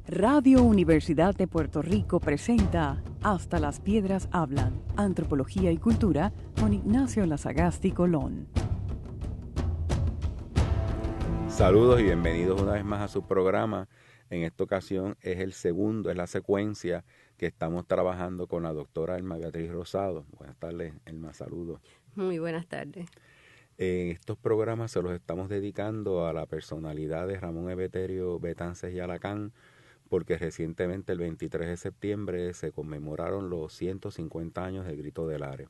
Radio Universidad de Puerto Rico presenta Hasta las Piedras Hablan, Antropología y Cultura con Ignacio Lazagasti Colón. Saludos y bienvenidos una vez más a su programa. En esta ocasión es la secuencia que estamos trabajando con la doctora Elma Beatriz Rosado. Buenas tardes, Elma, saludos. Muy buenas tardes. Estos programas se los estamos dedicando a la personalidad de Ramón Emeterio Betances y Alacán, porque recientemente, el 23 de septiembre, se conmemoraron los 150 años del Grito del Lares.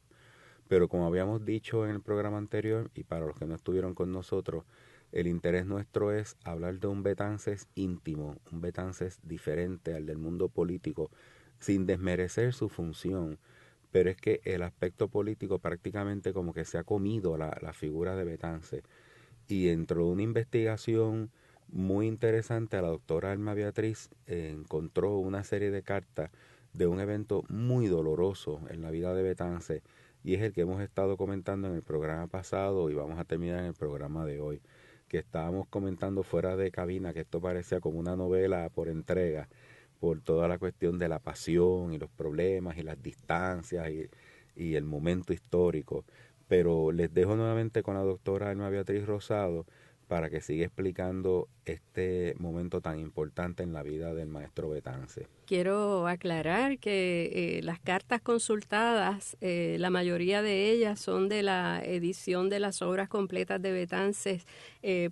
Pero como habíamos dicho en el programa anterior, y para los que no estuvieron con nosotros, el interés nuestro es hablar de un Betances íntimo, un Betances diferente al del mundo político, sin desmerecer su función. Pero es que el aspecto político prácticamente como que se ha comido la figura de Betances. Y dentro de una investigación muy interesante, la doctora Elma Beatriz encontró una serie de cartas de un evento muy doloroso en la vida de Betances, y es el que hemos estado comentando en el programa pasado y vamos a terminar en el programa de hoy, que estábamos comentando fuera de cabina que esto parecía como una novela por entrega, por toda la cuestión de la pasión y los problemas y las distancias y el momento histórico. Pero les dejo nuevamente con la doctora Elma Beatriz Rosado para que siga explicando este momento tan importante en la vida del maestro Betances. Quiero aclarar que las cartas consultadas, la mayoría de ellas son de la edición de las obras completas de Betances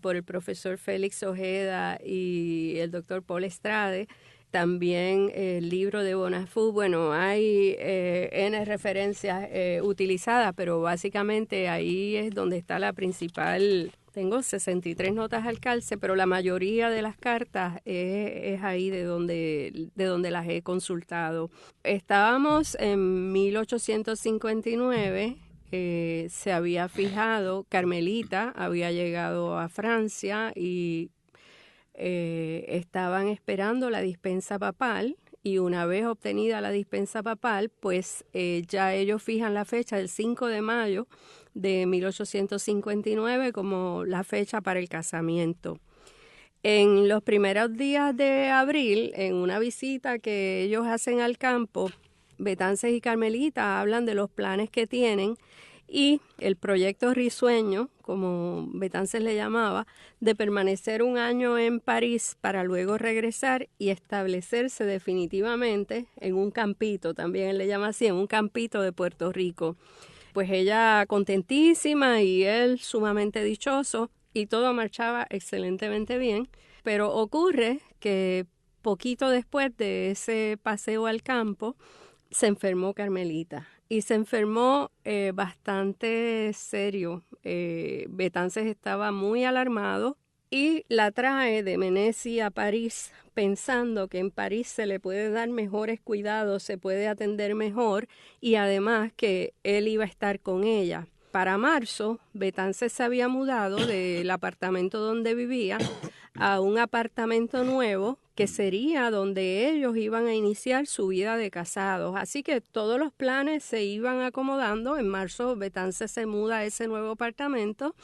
por el profesor Félix Ojeda y el doctor Paul Estrade. También el libro de Bonafú. Bueno, hay N referencias utilizadas, pero básicamente ahí es donde está la principal. Tengo 63 notas al calce, pero la mayoría de las cartas es ahí de donde las he consultado. Estábamos en 1859. Se había fijado, Carmelita había llegado a Francia y estaban esperando la dispensa papal, y una vez obtenida la dispensa papal, pues ya ellos fijan la fecha del 5 de mayo de 1859 como la fecha para el casamiento. En los primeros días de abril, en una visita que ellos hacen al campo, Betances y Carmelita hablan de los planes que tienen y el proyecto risueño, como Betances le llamaba, de permanecer un año en París para luego regresar y establecerse definitivamente en un campito, también él le llama así, en un campito de Puerto Rico. Pues ella contentísima y él sumamente dichoso y todo marchaba excelentemente bien, pero ocurre que poquito después de ese paseo al campo se enfermó Carmelita. Y se enfermó bastante serio. Betances estaba muy alarmado y la trae de Meneci a París pensando que en París se le puede dar mejores cuidados, se puede atender mejor y además que él iba a estar con ella. Para marzo, Betances se había mudado del apartamento donde vivía a un apartamento nuevo que sería donde ellos iban a iniciar su vida de casados. Así que todos los planes se iban acomodando. En marzo Betances se muda a ese nuevo apartamento,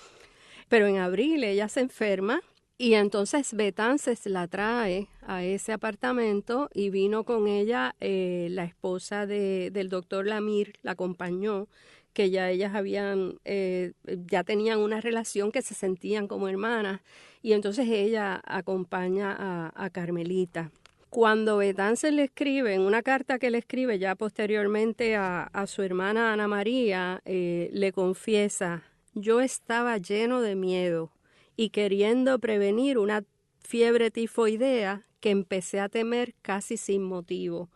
pero en abril ella se enferma y entonces Betances la trae a ese apartamento y vino con ella la esposa del doctor Lamir, la acompañó, que ya ellas ya tenían una relación que se sentían como hermanas, y entonces ella acompaña a Carmelita. Cuando Betances le escribe, en una carta que le escribe ya posteriormente a su hermana Ana María, le confiesa: yo estaba lleno de miedo y queriendo prevenir una fiebre tifoidea que empecé a temer casi sin motivo.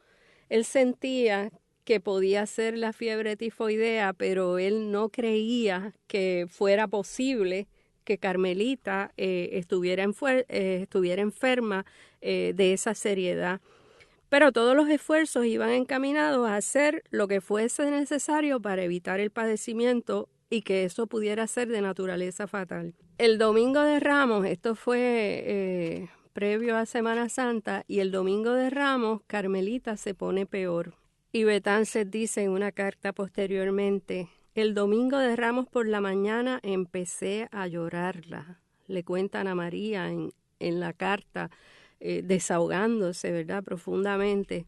Él sentía que podía ser la fiebre tifoidea, pero él no creía que fuera posible que Carmelita estuviera enferma de esa seriedad. Pero todos los esfuerzos iban encaminados a hacer lo que fuese necesario para evitar el padecimiento y que eso pudiera ser de naturaleza fatal. El domingo de Ramos, esto fue previo a Semana Santa, y el domingo de Ramos Carmelita se pone peor. Y Betances dice en una carta posteriormente: el domingo de Ramos por la mañana empecé a llorarla. Le cuentan a María en la carta desahogándose, ¿verdad?, profundamente.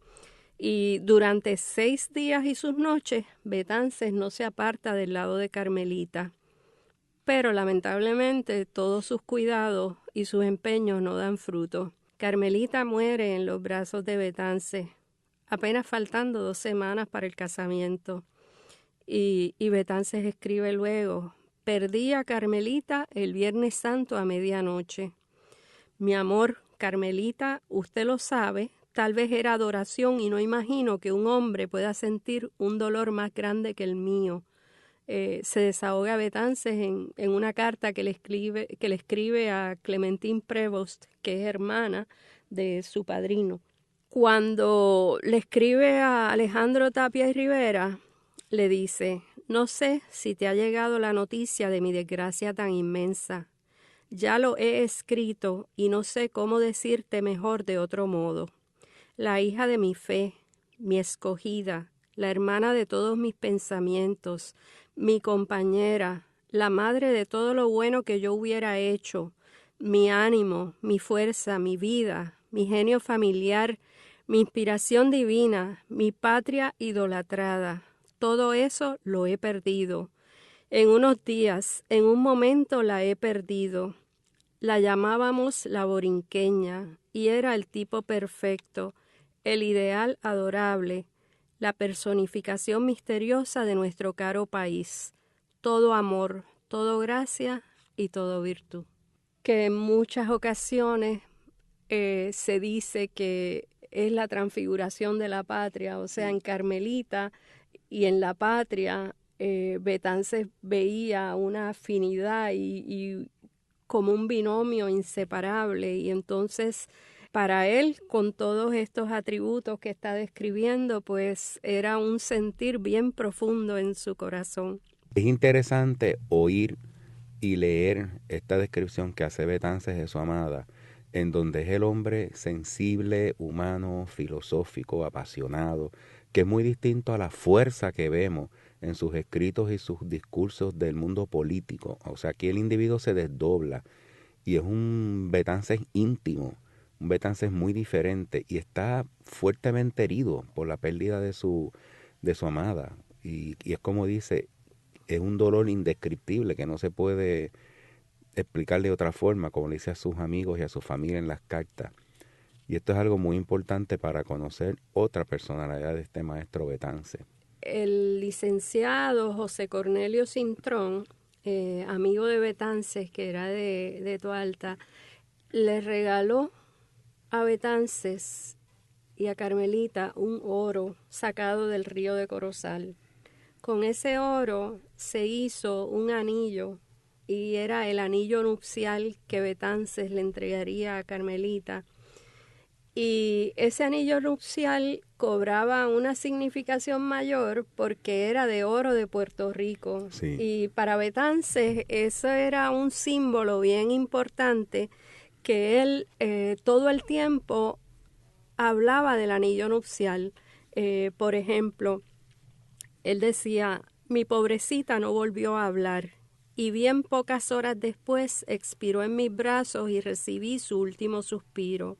Y durante 6 días y sus noches, Betances no se aparta del lado de Carmelita. Pero lamentablemente todos sus cuidados y sus empeños no dan fruto. Carmelita muere en los brazos de Betances, apenas faltando 2 semanas para el casamiento. Y Betances escribe luego: perdí a Carmelita el Viernes Santo a medianoche. Mi amor, Carmelita, usted lo sabe, tal vez era adoración y no imagino que un hombre pueda sentir un dolor más grande que el mío. Se desahoga Betances en una carta que le escribe a Clementine Prevost, que es hermana de su padrino. Cuando le escribe a Alejandro Tapia y Rivera, le dice: no sé si te ha llegado la noticia de mi desgracia tan inmensa. Ya lo he escrito y no sé cómo decirte mejor de otro modo. La hija de mi fe, mi escogida, la hermana de todos mis pensamientos, mi compañera, la madre de todo lo bueno que yo hubiera hecho, mi ánimo, mi fuerza, mi vida, mi genio familiar, mi inspiración divina, mi patria idolatrada. Todo eso lo he perdido. En unos días, en un momento la he perdido. La llamábamos la borinqueña y era el tipo perfecto, el ideal adorable, la personificación misteriosa de nuestro caro país. Todo amor, todo gracia y todo virtud. Que en muchas ocasiones se dice que es la transfiguración de la patria, o sea, en Carmelita y en la patria, Betances veía una afinidad y como un binomio inseparable, y entonces para él, con todos estos atributos que está describiendo, pues era un sentir bien profundo en su corazón. Es interesante oír y leer esta descripción que hace Betances de su amada, en donde es el hombre sensible, humano, filosófico, apasionado, que es muy distinto a la fuerza que vemos en sus escritos y sus discursos del mundo político. O sea, aquí el individuo se desdobla y es un Betances íntimo, un Betances muy diferente, y está fuertemente herido por la pérdida de su amada. Y es como dice, es un dolor indescriptible que no se puede explicar de otra forma, como le dice a sus amigos y a su familia en las cartas. Y esto es algo muy importante para conocer otra personalidad de este maestro Betances. El licenciado José Cornelio Cintrón, amigo de Betances, que era de Toalta, le regaló a Betances y a Carmelita un oro sacado del río de Corozal. Con ese oro se hizo un anillo, y era el anillo nupcial que Betances le entregaría a Carmelita. Y ese anillo nupcial cobraba una significación mayor porque era de oro de Puerto Rico. Sí. Y para Betances eso era un símbolo bien importante, que él todo el tiempo hablaba del anillo nupcial. Por ejemplo, él decía: mi pobrecita no volvió a hablar, y bien pocas horas después expiró en mis brazos y recibí su último suspiro.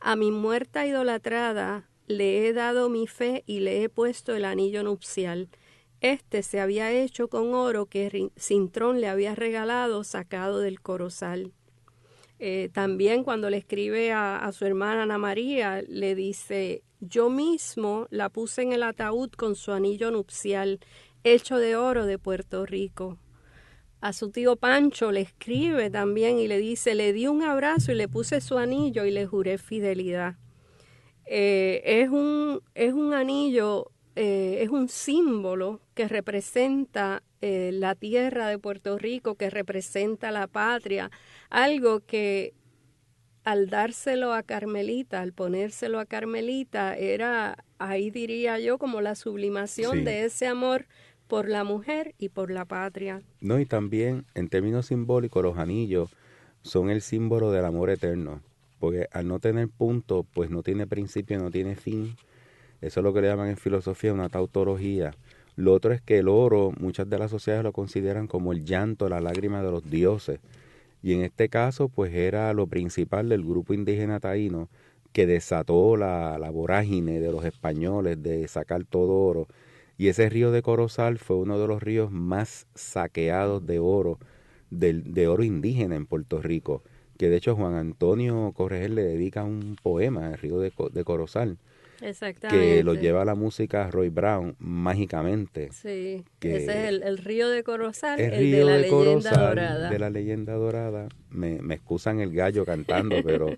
A mi muerta idolatrada le he dado mi fe y le he puesto el anillo nupcial. Este se había hecho con oro que Cintrón le había regalado sacado del Corozal. También cuando le escribe a su hermana Ana María, le dice: yo mismo la puse en el ataúd con su anillo nupcial, hecho de oro de Puerto Rico. A su tío Pancho le escribe también y le dice: le di un abrazo y le puse su anillo y le juré fidelidad. Es un anillo, es un símbolo que representa la tierra de Puerto Rico, que representa la patria, algo que al dárselo a Carmelita, al ponérselo a Carmelita, era, ahí diría yo, como la sublimación de ese amor por la mujer y por la patria. No, y también en términos simbólicos los anillos son el símbolo del amor eterno, porque al no tener punto, pues no tiene principio, no tiene fin. Eso es lo que le llaman en filosofía una tautología. Lo otro es que el oro, muchas de las sociedades lo consideran como el llanto, la lágrima de los dioses. Y en este caso, pues era lo principal del grupo indígena taíno que desató la vorágine de los españoles de sacar todo oro. Y ese río de Corozal fue uno de los ríos más saqueados de oro, de oro indígena en Puerto Rico, que de hecho Juan Antonio Corregel le dedica un poema al río de Corozal, que lo lleva a la música Roy Brown mágicamente. Sí, que ese es el río de Corozal, el el río de la de leyenda Corozal, dorada. de la leyenda dorada. Me excusan el gallo cantando, pero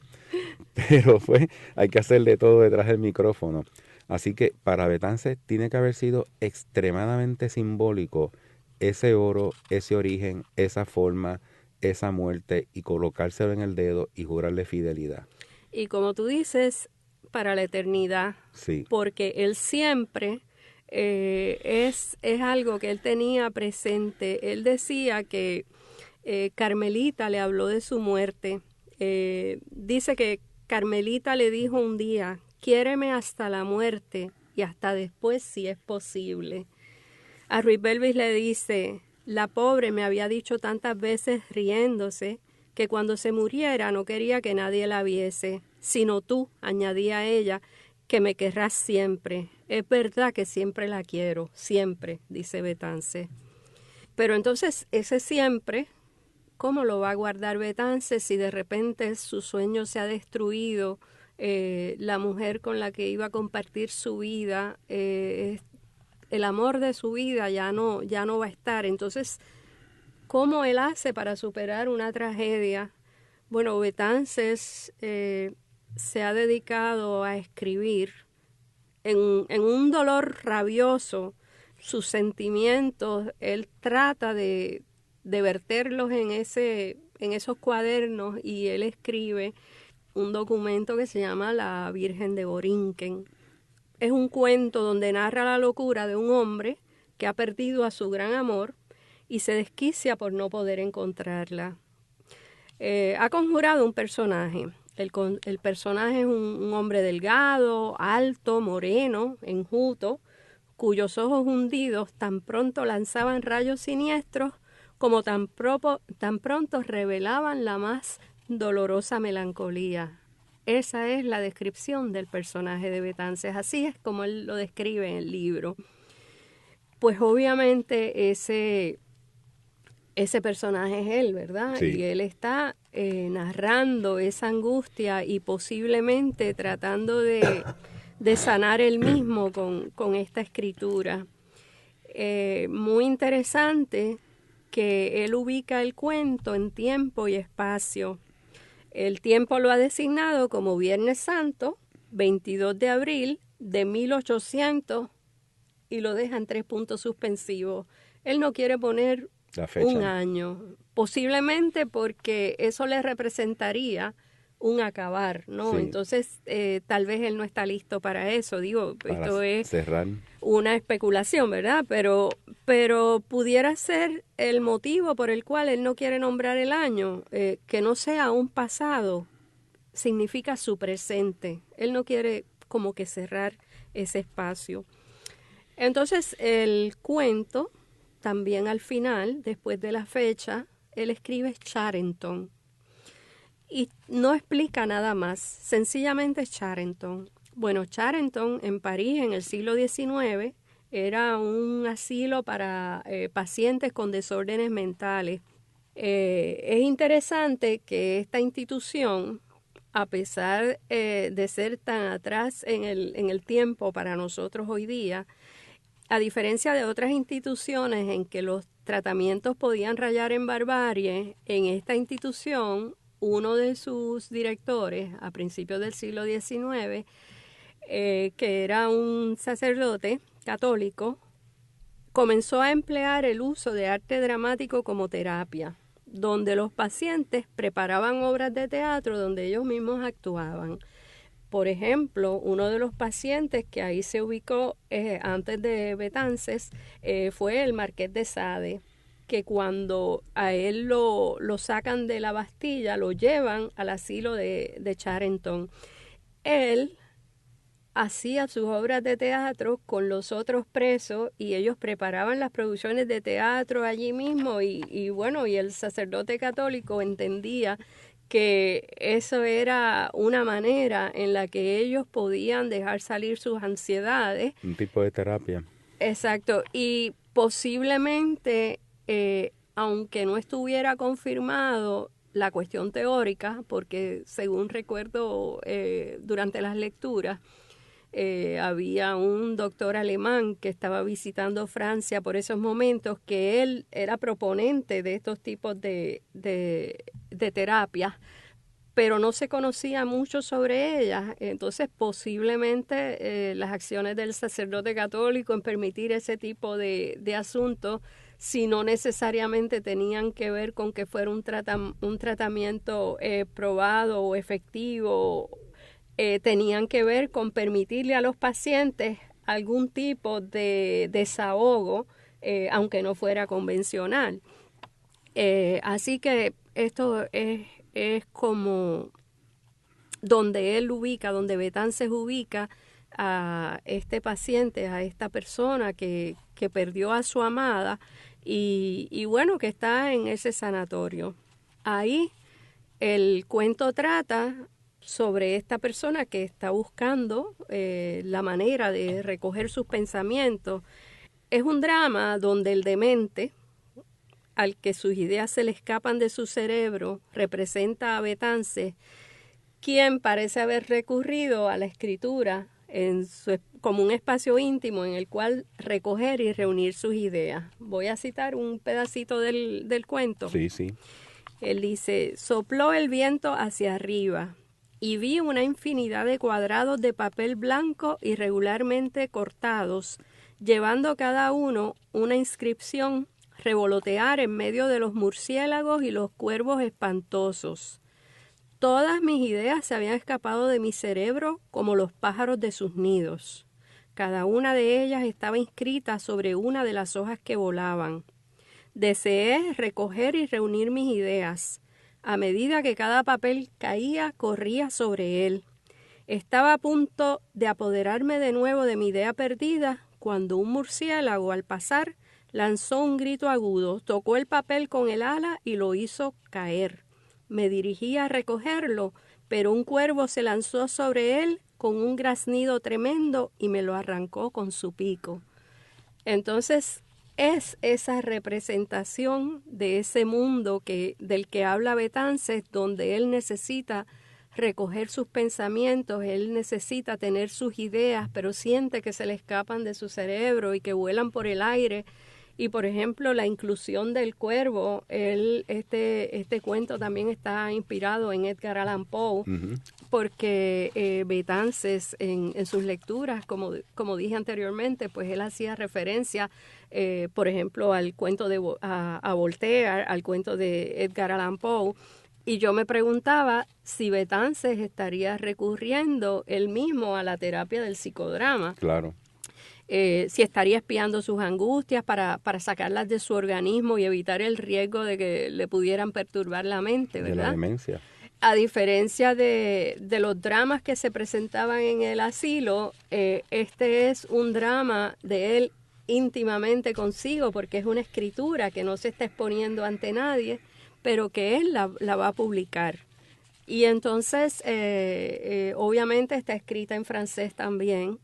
hay que hacerle todo detrás del micrófono. Así que para Betances tiene que haber sido extremadamente simbólico ese oro, ese origen, esa forma, esa muerte, y colocárselo en el dedo y jurarle fidelidad. Y como tú dices, para la eternidad, Sí. porque él siempre es algo que él tenía presente. Él decía que Carmelita le habló de su muerte. Dice que Carmelita le dijo un día: quiéreme hasta la muerte y hasta después si es posible. A Ruiz Belvis le dice: la pobre me había dicho tantas veces riéndose que cuando se muriera no quería que nadie la viese, sino tú, añadía ella, que me querrás siempre. Es verdad que siempre la quiero, siempre, dice Betances. Pero entonces ese siempre, ¿cómo lo va a guardar Betances si de repente su sueño se ha destruido? La mujer con la que iba a compartir su vida, el amor de su vida ya no va a estar. Entonces, ¿cómo él hace para superar una tragedia? Bueno, Betances se ha dedicado a escribir en un dolor rabioso sus sentimientos. Él trata de verterlos en esos cuadernos, y él escribe un documento que se llama La Virgen de Borinquen. Es un cuento donde narra la locura de un hombre que ha perdido a su gran amor y se desquicia por no poder encontrarla. Ha conjurado un personaje. El personaje es un hombre delgado, alto, moreno, enjuto, cuyos ojos hundidos tan pronto lanzaban rayos siniestros como tan pronto revelaban la más dolorosa melancolía. Esa es la descripción del personaje de Betances, así es como él lo describe en el libro. Pues obviamente ese personaje es él, ¿verdad? Sí. Y él está narrando esa angustia y posiblemente tratando de sanar él mismo con esta escritura. Muy interesante que él ubica el cuento en tiempo y espacio. El tiempo lo ha designado como Viernes Santo, 22 de abril de 1800, y lo deja en 3 puntos suspensivos. Él no quiere poner La fecha. un año, posiblemente porque eso le representaría un acabar, ¿no? Sí. Entonces, tal vez él no está listo para eso. Digo, Para esto es cerrar. una especulación, ¿verdad? Pero pudiera ser el motivo por el cual él no quiere nombrar el año, que no sea un pasado, significa su presente. Él no quiere como que cerrar ese espacio. Entonces, el cuento, también al final, después de la fecha, él escribe Charenton. Y no explica nada más, sencillamente Charenton. Bueno, Charenton en París en el siglo XIX era un asilo para pacientes con desórdenes mentales. Es interesante que esta institución, a pesar de ser tan atrás en el tiempo para nosotros hoy día, a diferencia de otras instituciones en que los tratamientos podían rayar en barbarie, en esta institución, uno de sus directores, a principios del siglo XIX, que era un sacerdote católico, comenzó a emplear el uso de arte dramático como terapia, donde los pacientes preparaban obras de teatro donde ellos mismos actuaban. Por ejemplo, uno de los pacientes que ahí se ubicó antes de Betances fue el Marqués de Sade, que cuando a él lo sacan de la Bastilla, lo llevan al asilo de Charenton. Él hacía sus obras de teatro con los otros presos y ellos preparaban las producciones de teatro allí mismo y bueno, y el sacerdote católico entendía que eso era una manera en la que ellos podían dejar salir sus ansiedades. Un tipo de terapia. Exacto, y posiblemente, aunque no estuviera confirmado la cuestión teórica, porque según recuerdo durante las lecturas, había un doctor alemán que estaba visitando Francia por esos momentos, que él era proponente de estos tipos de terapias, pero no se conocía mucho sobre ellas. Entonces, posiblemente las acciones del sacerdote católico en permitir ese tipo de asuntos, si no necesariamente tenían que ver con que fuera un tratamiento probado o efectivo, tenían que ver con permitirle a los pacientes algún tipo de desahogo, aunque no fuera convencional. Así que esto es como donde él ubica, donde Betances ubica a este paciente, a esta persona que perdió a su amada y bueno, que está en ese sanatorio. Ahí el cuento trata sobre esta persona que está buscando la manera de recoger sus pensamientos. Es un drama donde el demente, al que sus ideas se le escapan de su cerebro, representa a Betances, quien parece haber recurrido a la escritura como un espacio íntimo en el cual recoger y reunir sus ideas. Voy a citar un pedacito del cuento. Sí, sí. Él dice: sopló el viento hacia arriba y vi una infinidad de cuadrados de papel blanco irregularmente cortados, llevando cada uno una inscripción, revolotear en medio de los murciélagos y los cuervos espantosos. Todas mis ideas se habían escapado de mi cerebro como los pájaros de sus nidos. Cada una de ellas estaba inscrita sobre una de las hojas que volaban. Deseé recoger y reunir mis ideas. A medida que cada papel caía, corría sobre él. Estaba a punto de apoderarme de nuevo de mi idea perdida, cuando un murciélago, al pasar, lanzó un grito agudo, tocó el papel con el ala y lo hizo caer. Me dirigí a recogerlo, pero un cuervo se lanzó sobre él con un graznido tremendo y me lo arrancó con su pico. Entonces, es esa representación de ese mundo del que habla Betances, donde él necesita recoger sus pensamientos, él necesita tener sus ideas, pero siente que se le escapan de su cerebro y que vuelan por el aire. Y, por ejemplo, la inclusión del cuervo, este cuento también está inspirado en Edgar Allan Poe, porque Betances en sus lecturas, como dije anteriormente, pues él hacía referencia, por ejemplo, al cuento a Voltaire, al cuento de Edgar Allan Poe, y yo me preguntaba si Betances estaría recurriendo él mismo a la terapia del psicodrama. Claro. Si estaría espiando sus angustias para sacarlas de su organismo y evitar el riesgo de que le pudieran perturbar la mente, ¿verdad? De la demencia. A diferencia de los dramas que se presentaban en el asilo, este es un drama de él íntimamente consigo, porque es una escritura que no se está exponiendo ante nadie, pero que él la va a publicar. Y entonces, obviamente está escrita en francés también,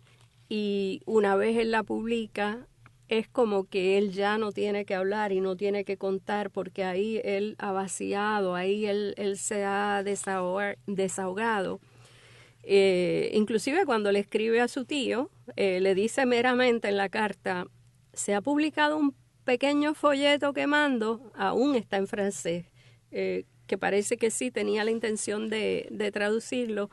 y una vez él la publica, es como que él ya no tiene que hablar y no tiene que contar, porque ahí él ha vaciado, ahí él se ha desahogado. Inclusive cuando le escribe a su tío, le dice meramente en la carta: se ha publicado un pequeño folleto que mando, aún está en francés, que parece que sí tenía la intención de traducirlo,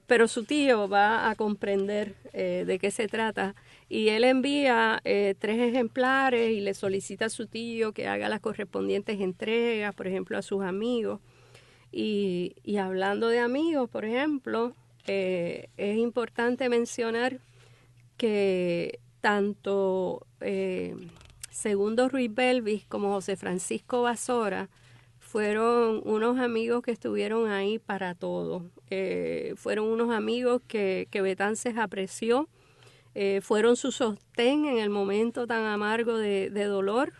pero su tío va a comprender de qué se trata, y él envía 3 ejemplares y le solicita a su tío que haga las correspondientes entregas, por ejemplo, a sus amigos. Y hablando de amigos, por ejemplo, es importante mencionar que tanto Segundo Ruiz Belvis como José Francisco Basora fueron unos amigos que estuvieron ahí para todo. Fueron unos amigos que Betances apreció, fueron su sostén en el momento tan amargo de dolor.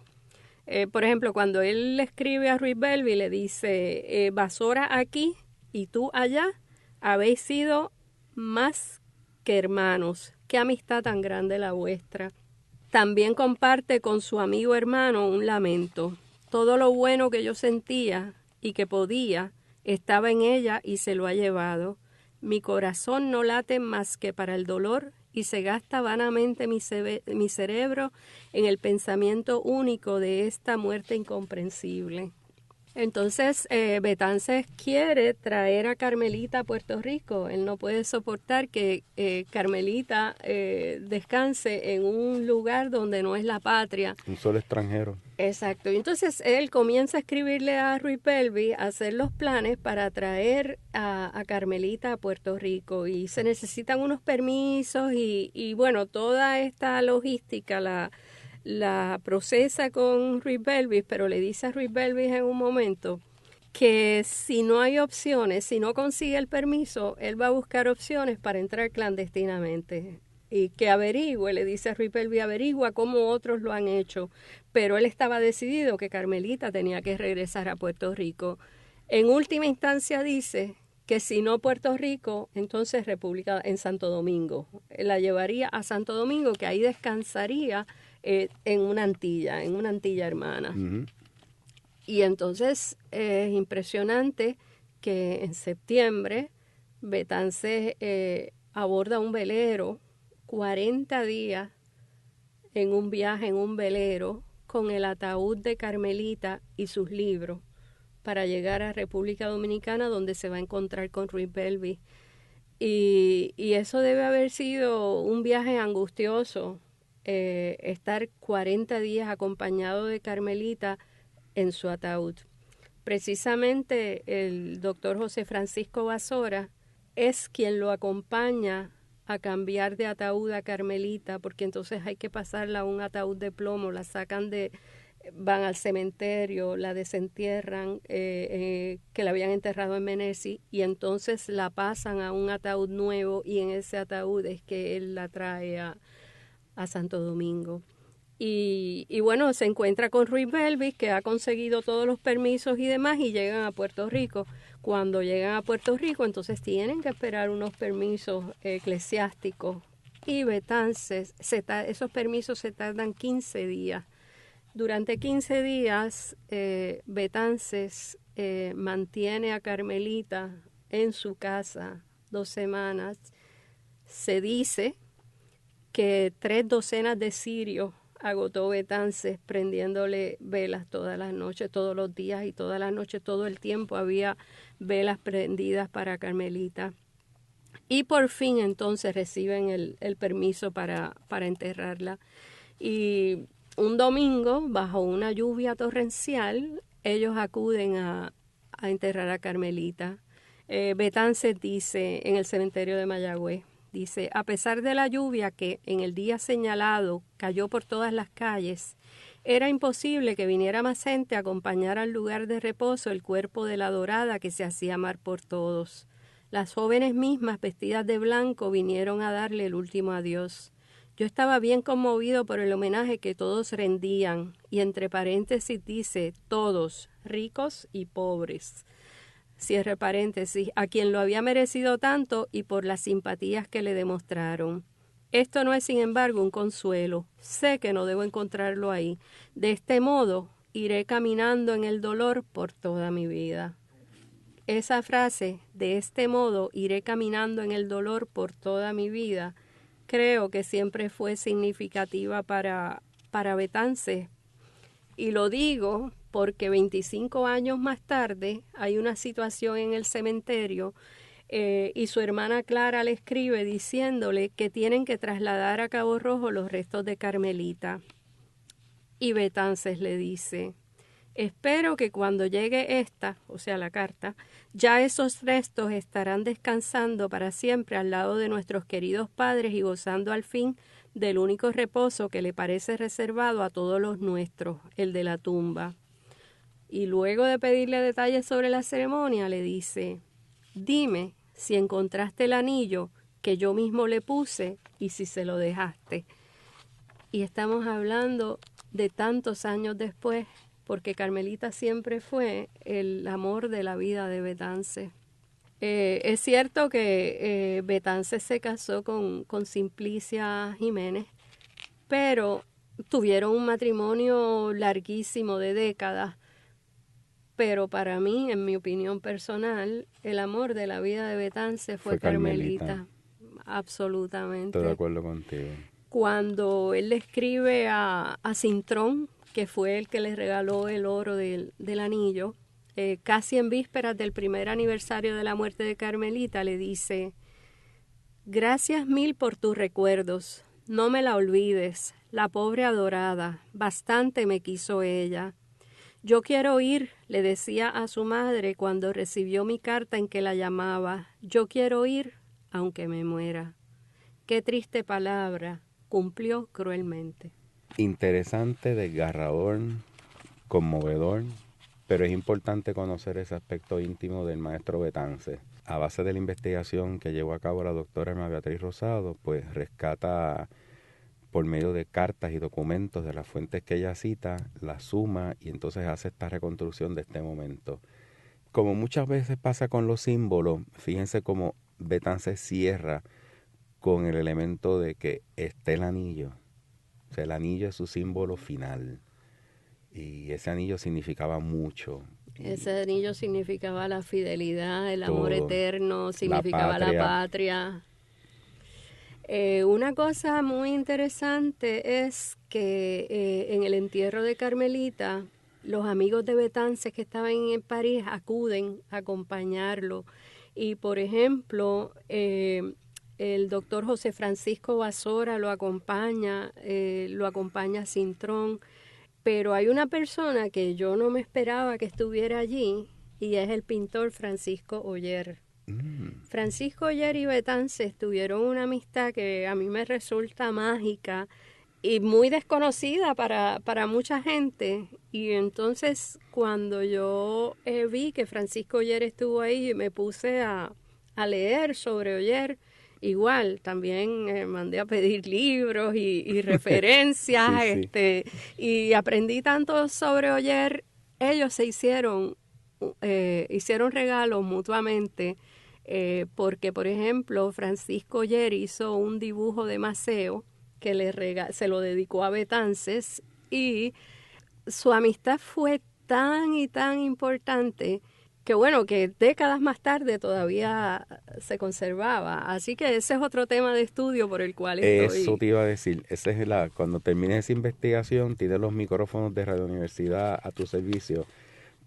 Por ejemplo, cuando él le escribe a Ruiz Belvis, le dice, Basora aquí y tú allá habéis sido más que hermanos. Qué amistad tan grande la vuestra. También comparte con su amigo hermano un lamento. Todo lo bueno que yo sentía y que podía estaba en ella y se lo ha llevado. Mi corazón no late más que para el dolor y se gasta vanamente mi cerebro en el pensamiento único de esta muerte incomprensible. Entonces, Betances quiere traer a Carmelita a Puerto Rico. Él no puede soportar que Carmelita descanse en un lugar donde no es la patria. Un sol extranjero. Exacto. Y entonces él comienza a escribirle a Ruiz Belvis, a hacer los planes para traer a Carmelita a Puerto Rico. Y se necesitan unos permisos y bueno, toda esta logística la procesa con Ruiz Belvis, pero le dice a Ruiz Belvis en un momento que si no hay opciones, si no consigue el permiso, él va a buscar opciones para entrar clandestinamente y que averigüe, le dice a Ruiz Belvis, averigua cómo otros lo han hecho, pero él estaba decidido que Carmelita tenía que regresar a Puerto Rico. En última instancia dice que si no Puerto Rico, entonces República en Santo Domingo. La llevaría a Santo Domingo, que ahí descansaría en una antilla hermana. Uh-huh. Y entonces es impresionante que en septiembre Betances aborda un velero, 40 días en un viaje en un velero con el ataúd de Carmelita y sus libros para llegar a República Dominicana, donde se va a encontrar con Ruiz Belvis. Y eso debe haber sido un viaje angustioso, estar 40 días acompañado de Carmelita en su ataúd. Precisamente el doctor José Francisco Basora es quien lo acompaña a cambiar de ataúd a Carmelita, porque entonces hay que pasarla a un ataúd de plomo, la sacan van al cementerio, la desentierran, que la habían enterrado en Menezes, y entonces la pasan a un ataúd nuevo, y en ese ataúd es que él la trae a Santo Domingo. Y bueno, se encuentra con Ruiz Belvis, que ha conseguido todos los permisos y demás, y llegan a Puerto Rico. Cuando llegan a Puerto Rico, entonces tienen que esperar unos permisos eclesiásticos, y Betances, esos permisos se tardan 15 días. Durante 15 días, Betances mantiene a Carmelita en su casa 2 semanas. Se dice que 3 docenas de cirios agotó Betances prendiéndole velas todas las noches, todos los días y todas las noches, todo el tiempo había velas prendidas para Carmelita. Y por fin entonces reciben el permiso para enterrarla. Y un domingo, bajo una lluvia torrencial, ellos acuden a enterrar a Carmelita. Betances dice en el cementerio de Mayagüez, dice, a pesar de la lluvia que en el día señalado cayó por todas las calles, era imposible que viniera más gente a acompañar al lugar de reposo el cuerpo de la adorada que se hacía amar por todos. Las jóvenes mismas, vestidas de blanco, vinieron a darle el último adiós. Yo estaba bien conmovido por el homenaje que todos rendían, y entre paréntesis dice, todos, ricos y pobres. Cierre paréntesis, a quien lo había merecido tanto y por las simpatías que le demostraron. Esto no es, sin embargo, un consuelo. Sé que no debo encontrarlo ahí. De este modo, iré caminando en el dolor por toda mi vida. Esa frase, de este modo, iré caminando en el dolor por toda mi vida, creo que siempre fue significativa para Betances. Y lo digo porque 25 años más tarde hay una situación en el cementerio y su hermana Clara le escribe diciéndole que tienen que trasladar a Cabo Rojo los restos de Carmelita. Y Betances le dice, espero que cuando llegue esta, o sea la carta, ya esos restos estarán descansando para siempre al lado de nuestros queridos padres y gozando al fin del único reposo que le parece reservado a todos los nuestros, el de la tumba. Y luego de pedirle detalles sobre la ceremonia, le dice: dime si encontraste el anillo que yo mismo le puse y si se lo dejaste. Y estamos hablando de tantos años después, porque Carmelita siempre fue el amor de la vida de Betances. Es cierto que Betances se casó con Simplicia Jiménez, pero tuvieron un matrimonio larguísimo de décadas. Pero para mí, en mi opinión personal, el amor de la vida de Betances fue Carmelita. Absolutamente. Estoy de acuerdo contigo. Cuando él le escribe a Cintrón, que fue el que le regaló el oro del anillo, casi en vísperas del primer aniversario de la muerte de Carmelita, le dice: gracias mil por tus recuerdos, no me la olvides, la pobre adorada, bastante me quiso ella. Yo quiero ir, le decía a su madre cuando recibió mi carta en que la llamaba, yo quiero ir aunque me muera. Qué triste palabra, cumplió cruelmente. Interesante, desgarrador, conmovedor, pero es importante conocer ese aspecto íntimo del maestro Betances. A base de la investigación que llevó a cabo la doctora Alma Beatriz Rosado, pues rescata por medio de cartas y documentos de las fuentes que ella cita, la suma y entonces hace esta reconstrucción de este momento. Como muchas veces pasa con los símbolos, fíjense cómo Betances cierra con el elemento de que esté el anillo. O sea, el anillo es su símbolo final. Y ese anillo significaba mucho. Ese anillo significaba la fidelidad, el amor eterno, significaba la patria. Una cosa muy interesante es que en el entierro de Carmelita, los amigos de Betances que estaban en París acuden a acompañarlo. Y, por ejemplo, el doctor José Francisco Basora lo acompaña Cintrón. Pero hay una persona que yo no me esperaba que estuviera allí y es el pintor Francisco Oller. Francisco Oller y Betances tuvieron una amistad que a mí me resulta mágica y muy desconocida para mucha gente. Y entonces cuando yo vi que Francisco Oller estuvo ahí, me puse a leer sobre Oller. Igual, también mandé a pedir libros y referencias, sí. Y aprendí tanto sobre Oller. Ellos se hicieron regalos mutuamente, porque, por ejemplo, Francisco Oller hizo un dibujo de Maceo que se lo dedicó a Betances, y su amistad fue tan y tan importante que bueno, que décadas más tarde todavía se conservaba. Así que ese es otro tema de estudio por el cual estoy... Eso te iba a decir. Cuando termines esa investigación, tienes los micrófonos de Radio Universidad a tu servicio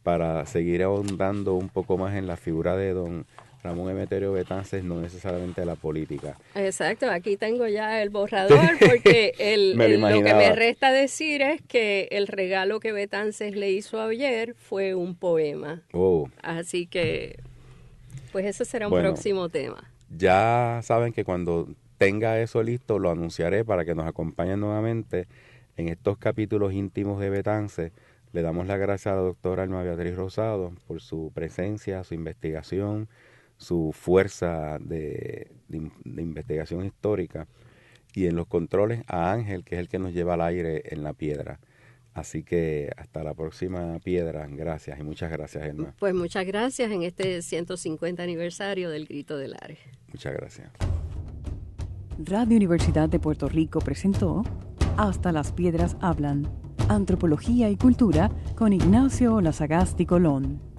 para seguir ahondando un poco más en la figura de don Ramón Emeterio Betances, no necesariamente la política. Exacto, aquí tengo ya el borrador porque lo que me resta decir es que el regalo que Betances le hizo a Oller fue un poema. Oh. Así que, pues ese será un próximo tema. Ya saben que cuando tenga eso listo lo anunciaré para que nos acompañen nuevamente en estos capítulos íntimos de Betances. Le damos las gracias a la doctora Alma Beatriz Rosado por su presencia, su investigación, su fuerza de investigación histórica, y en los controles a Ángel, que es el que nos lleva al aire en la piedra. Así que hasta la próxima piedra. Gracias y muchas gracias, Elma. Pues muchas gracias en este 150 aniversario del Grito del Ares. Muchas gracias. Radio Universidad de Puerto Rico presentó Hasta las Piedras Hablan, Antropología y Cultura con Ignacio Lazagasti Colón.